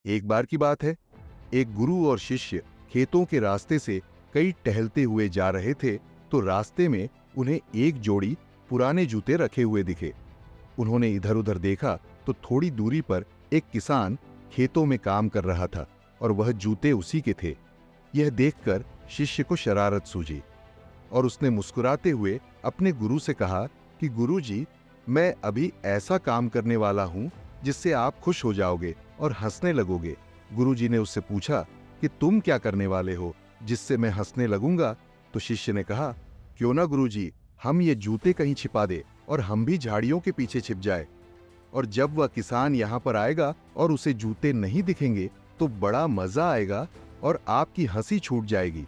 एक बार की बात है, एक गुरु और शिष्य खेतों के रास्ते से कई टहलते हुए जा रहे थे, तो रास्ते में उन्हें एक जोड़ी पुराने जूते रखे हुए दिखे। उन्होंने इधर उधर देखा तो थोड़ी दूरी पर एक किसान खेतों में काम कर रहा था और वह जूते उसी के थे। यह देखकर शिष्य को शरारत सूझी और उसने मुस्कुराते हुए अपने गुरु से कहा कि गुरु जी, मैं अभी ऐसा काम करने वाला हूं जिससे आप खुश हो जाओगे और हंसने लगोगे। गुरुजी ने उससे पूछा कि तुम क्या करने वाले हो जिससे मैं हंसने लगूंगा? तो शिष्य ने कहा, क्यों ना गुरुजी, हम ये जूते कहीं छिपा दे और हम भी झाड़ियों के पीछे छिप जाए, और जब वह किसान यहां पर आएगा और उसे जूते नहीं दिखेंगे तो बड़ा मजा आएगा और आपकी हंसी छूट जाएगी।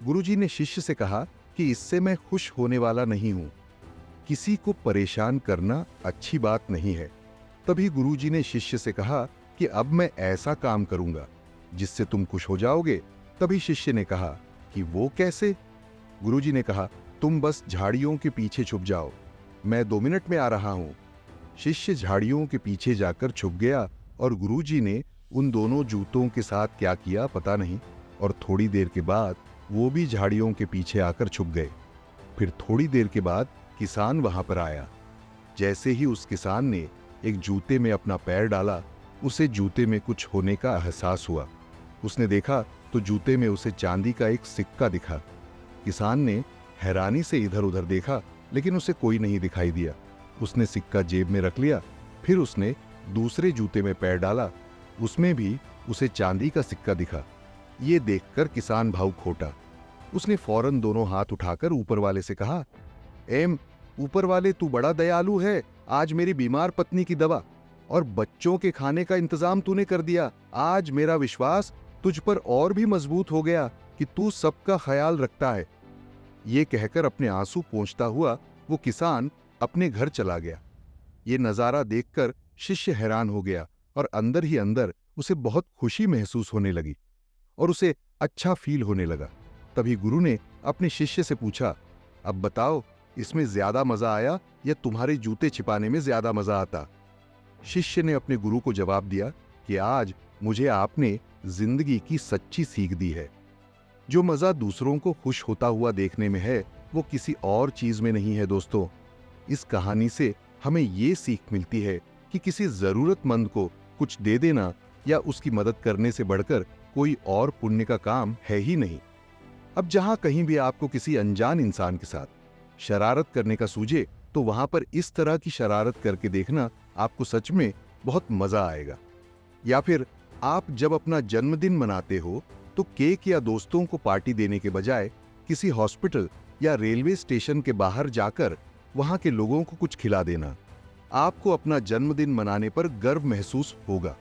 गुरुजी ने शिष्य से कहा कि इससे मैं खुश होने वाला नहीं हूं। किसी को परेशान करना अच्छी बात नहीं है। तभी गुरुजी ने शिष्य से कहा कि अब मैं ऐसा काम करूंगा जिससे तुम खुश हो जाओगे। तभी शिष्य ने कहा कि वो कैसे? गुरुजी ने कहा, तुम बस झाड़ियों के पीछे छुप जाओ, मैं 2 मिनट में आ रहा हूं। शिष्य झाड़ियों के पीछे जाकर छुप गया और गुरुजी ने उन दोनों जूतों के साथ क्या किया पता नहीं, और थोड़ी देर के बाद वो भी झाड़ियों के पीछे आकर छुप गए। फिर थोड़ी देर के बाद किसान वहां पर आया। जैसे ही उस किसान ने एक जूते में अपना पैर डाला, उसे जूते में कुछ होने का एहसास हुआ। उसने देखा तो जूते में उसे चांदी का एक सिक्का दिखा। किसान ने हैरानी से इधर उधर देखा, लेकिन उसे कोई नहीं दिखाई दिया। उसने सिक्का जेब में रख लिया। फिर उसने दूसरे जूते में पैर डाला, उसमें भी उसे चांदी का सिक्का दिखा। ये देखकर किसान भावुक होटा। उसने फौरन दोनों हाथ उठाकर ऊपर वाले से कहा, एम ऊपर वाले, तू बड़ा दयालु है। आज मेरी बीमार पत्नी की दवा और बच्चों के खाने का इंतजाम तूने कर दिया। आज मेरा विश्वास तुझ पर और भी मजबूत हो गया कि तू सबका ख्याल रखता है। ये कहकर अपने आंसू पोंछता हुआ वो किसान अपने घर चला गया। ये नजारा देखकर शिष्य हैरान हो गया और अंदर ही अंदर उसे बहुत खुशी महसूस होने लगी और उसे अच्छा फील होने लगा। तभी गुरु ने अपने शिष्य से पूछा, अब बताओ, इसमें ज्यादा मजा आया या तुम्हारे जूते छिपाने में ज्यादा मजा आता? शिष्य ने अपने गुरु को जवाब दिया कि आज मुझे आपने जिंदगी की सच्ची सीख दी है। जो मजा दूसरों को खुश होता हुआ देखने में है, वो किसी और चीज में नहीं है। दोस्तों, इस कहानी से हमें ये सीख मिलती है कि किसी जरूरतमंद को कुछ दे देना या उसकी मदद करने से बढ़कर कोई और पुण्य का काम है ही नहीं। अब जहां कहीं भी आपको किसी अनजान इंसान के साथ शरारत करने का सूझे, तो वहां पर इस तरह की शरारत करके देखना, आपको सच में बहुत मजा आएगा। या फिर आप जब अपना जन्मदिन मनाते हो तो केक या दोस्तों को पार्टी देने के बजाय किसी हॉस्पिटल या रेलवे स्टेशन के बाहर जाकर वहां के लोगों को कुछ खिला देना। आपको अपना जन्मदिन मनाने पर गर्व महसूस होगा।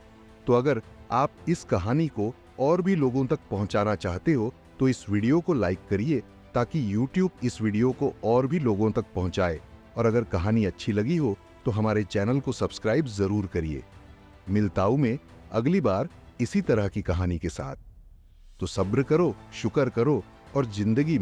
तो अगर आप इस कहानी को और भी लोगों तक पहुंचाना चाहते हो तो इस वीडियो को लाइक करिए, ताकि YouTube इस वीडियो को और भी लोगों तक पहुंचाए। और अगर कहानी अच्छी लगी हो तो हमारे चैनल को सब्सक्राइब जरूर करिए। मिलता हूं मैं अगली बार इसी तरह की कहानी के साथ। तो सब्र करो, शुक्र करो और जिंदगी में